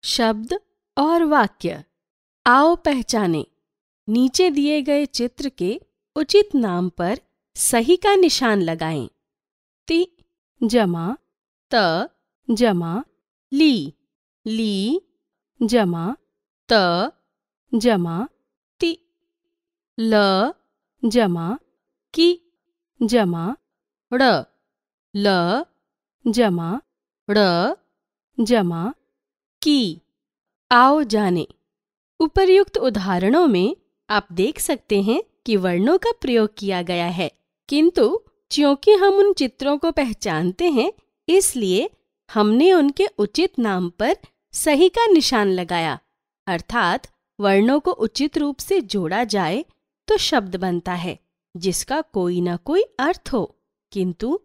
शब्द और वाक्य। आओ पहचानें। नीचे दिए गए चित्र के उचित नाम पर सही का निशान लगाएं। ति जमा त जमा ली, ली जमा त जमा ति, ल जमा कि जमा ड़, ल जमा ड़ जमा की। आओ जाने। उपर्युक्त उदाहरणों में आप देख सकते हैं कि वर्णों का प्रयोग किया गया है, किंतु क्योंकि हम उन चित्रों को पहचानते हैं इसलिए हमने उनके उचित नाम पर सही का निशान लगाया, अर्थात वर्णों को उचित रूप से जोड़ा जाए तो शब्द बनता है जिसका कोई ना कोई अर्थ हो, किंतु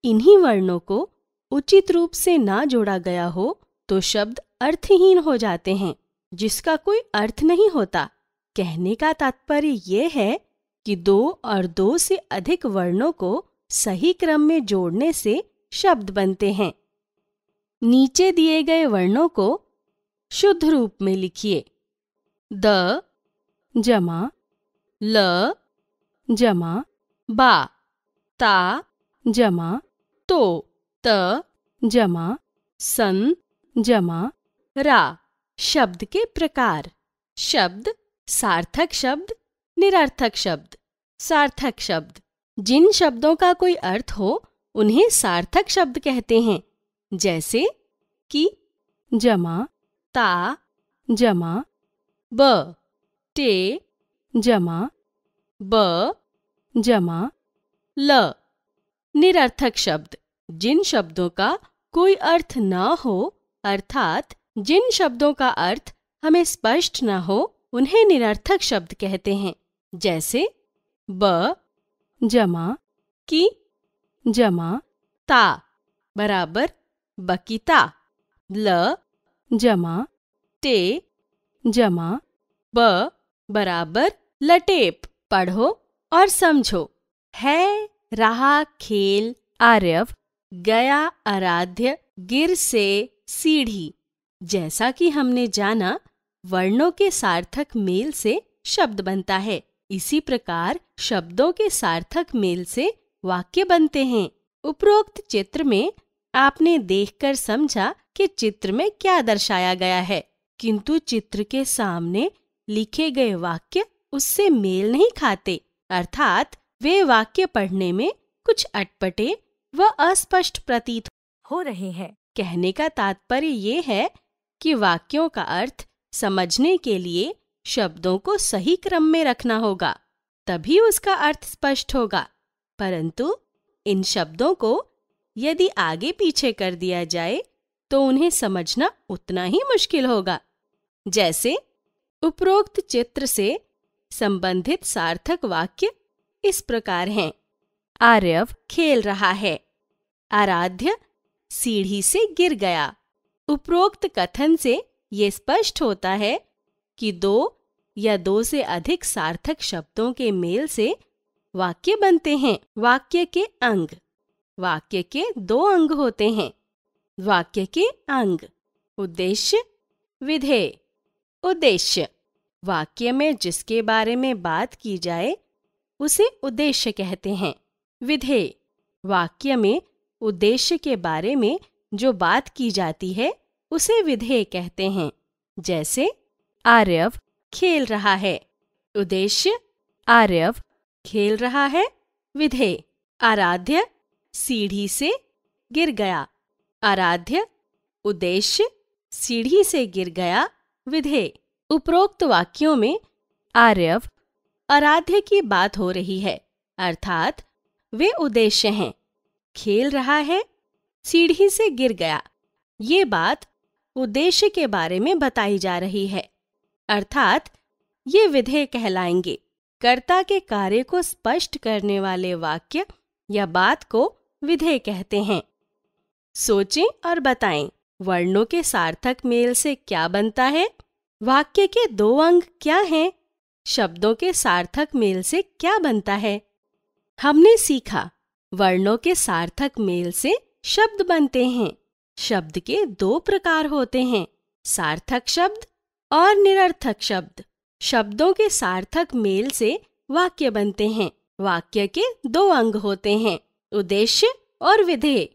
इन्हीं वर्णों को उचित रूप से ना जोड़ा गया हो तो शब्द अर्थहीन हो जाते हैं जिसका कोई अर्थ नहीं होता। कहने का तात्पर्य ये है कि दो और दो से अधिक वर्णों को सही क्रम में जोड़ने से शब्द बनते हैं। नीचे दिए गए वर्णों को शुद्ध रूप में लिखिए। द जमा ल जमा बा, ता जमा तो, त जमा सन जमा रा। शब्द के प्रकार। शब्द सार्थक शब्द, निरर्थक शब्द। सार्थक शब्द जिन शब्दों का कोई अर्थ हो उन्हें सार्थक शब्द कहते हैं, जैसे कि जमा ता जमा ब, टे जमा ब जमा ल। निरर्थक शब्द जिन शब्दों का कोई अर्थ न हो, अर्थात जिन शब्दों का अर्थ हमें स्पष्ट न हो उन्हें निरर्थक शब्द कहते हैं, जैसे ब जमा कि जमा ता बराबर बकीता, ल जमा टे जमा ब बराबर लटेप। पढ़ो और समझो। है, रहा, खेल, आर्यव, गया, आराध्य, गिर से, सीढ़ी। जैसा कि हमने जाना वर्णों के सार्थक मेल से शब्द बनता है, इसी प्रकार शब्दों के सार्थक मेल से वाक्य बनते हैं। उपरोक्त चित्र में आपने देखकर समझा कि चित्र में क्या दर्शाया गया है, किंतु चित्र के सामने लिखे गए वाक्य उससे मेल नहीं खाते, अर्थात वे वाक्य पढ़ने में कुछ अटपटे व अस्पष्ट प्रतीत हो रहे हैं। कहने का तात्पर्य ये है कि वाक्यों का अर्थ समझने के लिए शब्दों को सही क्रम में रखना होगा, तभी उसका अर्थ स्पष्ट होगा। परंतु इन शब्दों को यदि आगे पीछे कर दिया जाए तो उन्हें समझना उतना ही मुश्किल होगा। जैसे उपरोक्त चित्र से संबंधित सार्थक वाक्य इस प्रकार हैं। आर्यव खेल रहा है, आराध्य सीढ़ी से गिर गया। उपरोक्त कथन से ये स्पष्ट होता है कि दो या दो से अधिक सार्थक शब्दों के मेल से वाक्य बनते हैं। वाक्य के अंग। वाक्य के दो अंग होते हैं। वाक्य के अंग। उद्देश्य, विधेय। उद्देश्य वाक्य में जिसके बारे में बात की जाए उसे उद्देश्य कहते हैं। विधेय वाक्य में उद्देश्य के बारे में जो बात की जाती है उसे विधेय कहते हैं। जैसे आर्यव खेल रहा है। उद्देश्य आर्यव खेल रहा है। विधेय आराध्य सीढ़ी से गिर गया। आराध्य उद्देश्य सीढ़ी से गिर गया। विधेय। उपरोक्त वाक्यों में आर्यव आराध्य की बात हो रही है, अर्थात वे उद्देश्य हैं। खेल रहा है, सीढ़ी से गिर गया, ये बात उद्देश्य के बारे में बताई जा रही है, अर्थात ये विधेय कहलाएंगे। कर्ता के कार्य को स्पष्ट करने वाले वाक्य या बात को विधेय कहते हैं। सोचें और बताएं, वर्णों के सार्थक मेल से क्या बनता है? वाक्य के दो अंग क्या हैं? शब्दों के सार्थक मेल से क्या बनता है? हमने सीखा वर्णों के सार्थक मेल से शब्द बनते हैं। शब्द के दो प्रकार होते हैं, सार्थक शब्द और निरर्थक शब्द। शब्दों के सार्थक मेल से वाक्य बनते हैं। वाक्य के दो अंग होते हैं, उद्देश्य और विधेय।